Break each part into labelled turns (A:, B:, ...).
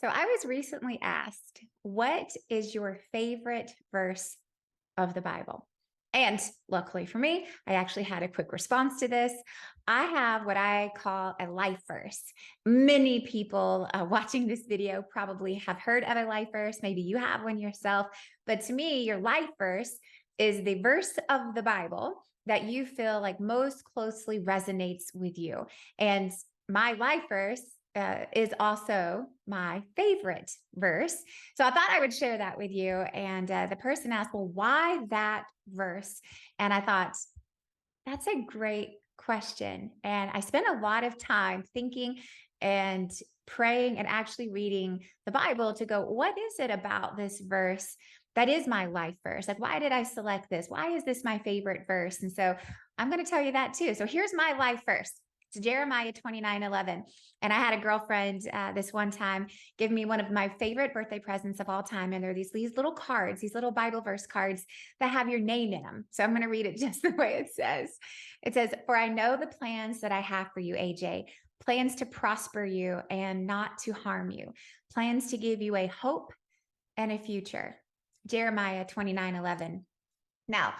A: So I was recently asked, what is your favorite verse of the Bible? And luckily for me, I actually had a quick response to this. I have what I call a life verse. Many people watching this video probably have heard of a life verse. Maybe you have one yourself. But to me, your life verse is the verse of the Bible that you feel like most closely resonates with you. And my life verse is also my favorite verse. So I thought I would share that with you. And the person asked, well, why that verse? And I thought, that's a great question. And I spent a lot of time thinking and praying and actually reading the Bible to go, what is it about this verse that is my life verse? Like, why did I select this? Why is this my favorite verse? And so I'm going to tell you that too. So here's my life verse. It's Jeremiah 29:11. And I had a girlfriend this one time give me one of my favorite birthday presents of all time. And there are these little cards, these little Bible verse cards that have your name in them. So I'm going to read it just the way it says. It says, for I know the plans that I have for you, AJ, plans to prosper you and not to harm you, plans to give you a hope and a future. Jeremiah 29:11. Now,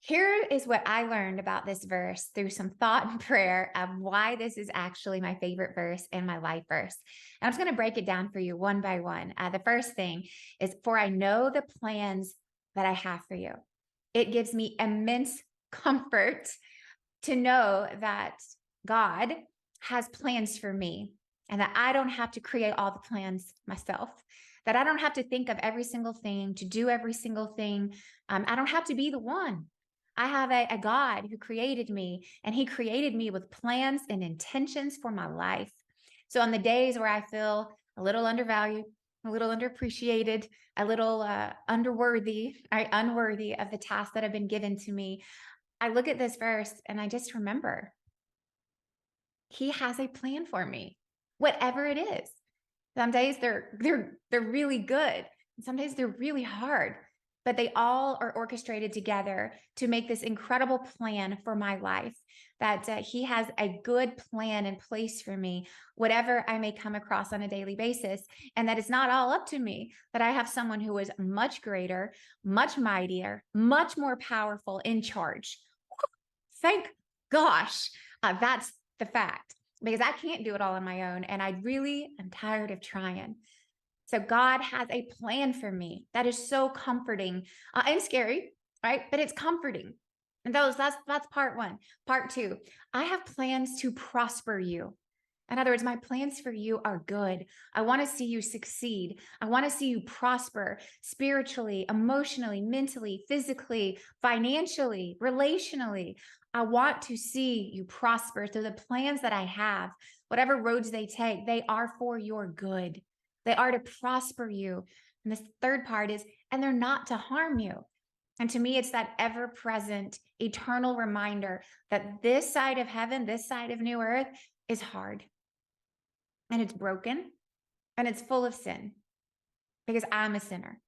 A: here is what I learned about this verse through some thought and prayer of why this is actually my favorite verse and my life verse. And I'm just going to break it down for you one by one. The first thing is, for I know the plans that I have for you. It gives me immense comfort to know that God has plans for me and that I don't have to create all the plans myself, that I don't have to think of every single thing, to do every single thing. I don't have to be the one. I have a God who created me, and he created me with plans and intentions for my life. So on the days where I feel a little undervalued, a little underappreciated, a little unworthy of the tasks that have been given to me, I look at this verse and I just remember he has a plan for me, whatever it is. Some days they're really good. And some days they're really hard, but they all are orchestrated together to make this incredible plan for my life. That he has a good plan in place for me, whatever I may come across on a daily basis, and that it's not all up to me. That I have someone who is much greater, much mightier, much more powerful in charge. Thank gosh, that's the fact, because I can't do it all on my own. And I really am tired of trying. So God has a plan for me that is so comforting and scary, right? But it's comforting. And that's part one. Part two, I have plans to prosper you. In other words, my plans for you are good. I want to see you succeed. I want to see you prosper spiritually, emotionally, mentally, physically, financially, relationally. I want to see you prosper. So the plans that I have, whatever roads they take, they are for your good. They are to prosper you. And the third part is, and they're not to harm you. And to me, it's that ever present, eternal reminder that this side of heaven, this side of new earth is hard and it's broken and it's full of sin, because I'm a sinner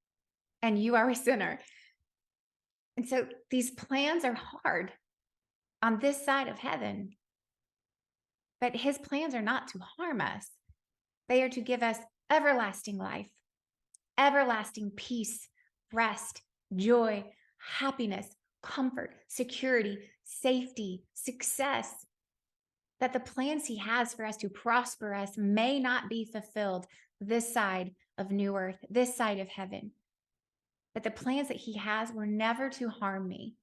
A: and you are a sinner. And so these plans are hard on this side of heaven, but his plans are not to harm us. They are to give us everlasting life, everlasting peace, rest, joy, happiness, comfort, security, safety, success. That the plans he has for us to prosper us may not be fulfilled this side of new earth, this side of heaven. But the plans that he has were never to harm me,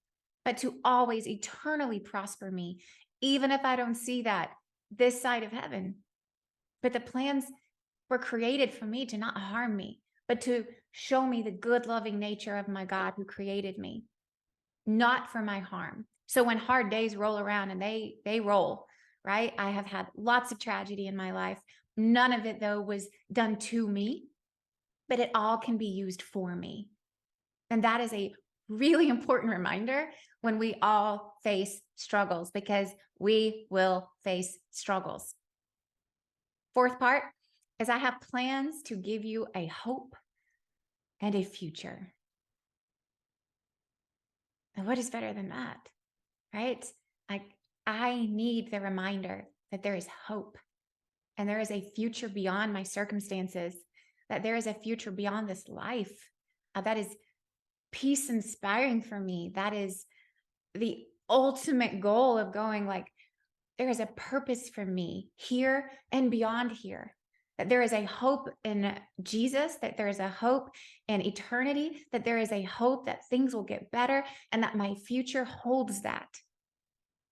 A: but to always eternally prosper me, even if I don't see that this side of heaven. But the plans were created for me to not harm me, but to show me the good, loving nature of my God who created me, not for my harm. So when hard days roll around, and they roll, right? I have had lots of tragedy in my life. None of it, though, was done to me, but it all can be used for me. And that is a really important reminder when we all face struggles, because we will face struggles. Fourth part is, I have plans to give you a hope and a future. And what is better than that, right? Like, I need the reminder that there is hope and there is a future beyond my circumstances. that there is a future beyond this life. That is peace inspiring for me. That is the ultimate goal of going like, there is a purpose for me here and beyond here. That there is a hope in Jesus, that there is a hope in eternity, that there is a hope that things will get better, and that my future holds that.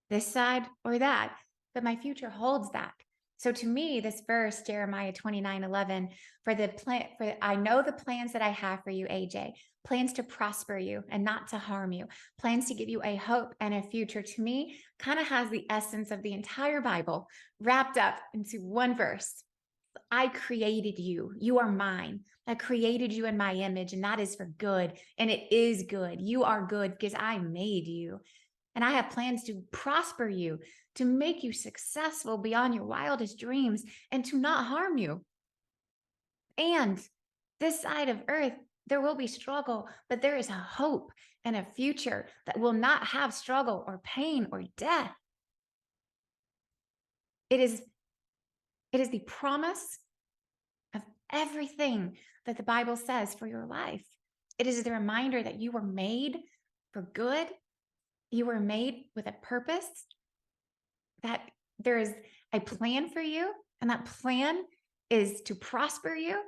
A: This side or that, but my future holds that. So to me, this verse, Jeremiah 29:11, for I know the plans that I have for you, AJ, plans to prosper you and not to harm you, plans to give you a hope and a future, to me, kind of has the essence of the entire Bible wrapped up into one verse. I created you. You are mine. I created you in my image, and that is for good. And it is good. You are good because I made you. And I have plans to prosper you, to make you successful beyond your wildest dreams, and to not harm you. And this side of earth, there will be struggle, but there is a hope and a future that will not have struggle or pain or death. It is the promise of everything that the Bible says for your life. It is the reminder that you were made for good. You were made with a purpose, that there is a plan for you, and that plan is to prosper you,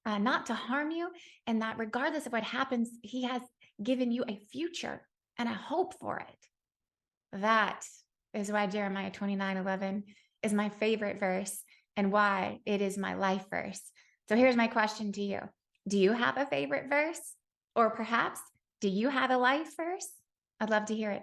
A: not to harm you, and that regardless of what happens, He has given you a future and a hope for it. That is why Jeremiah 29:11 is my favorite verse and why it is my life verse. So here's my question to you. Do you have a favorite verse? Or perhaps, do you have a life verse? I'd love to hear it.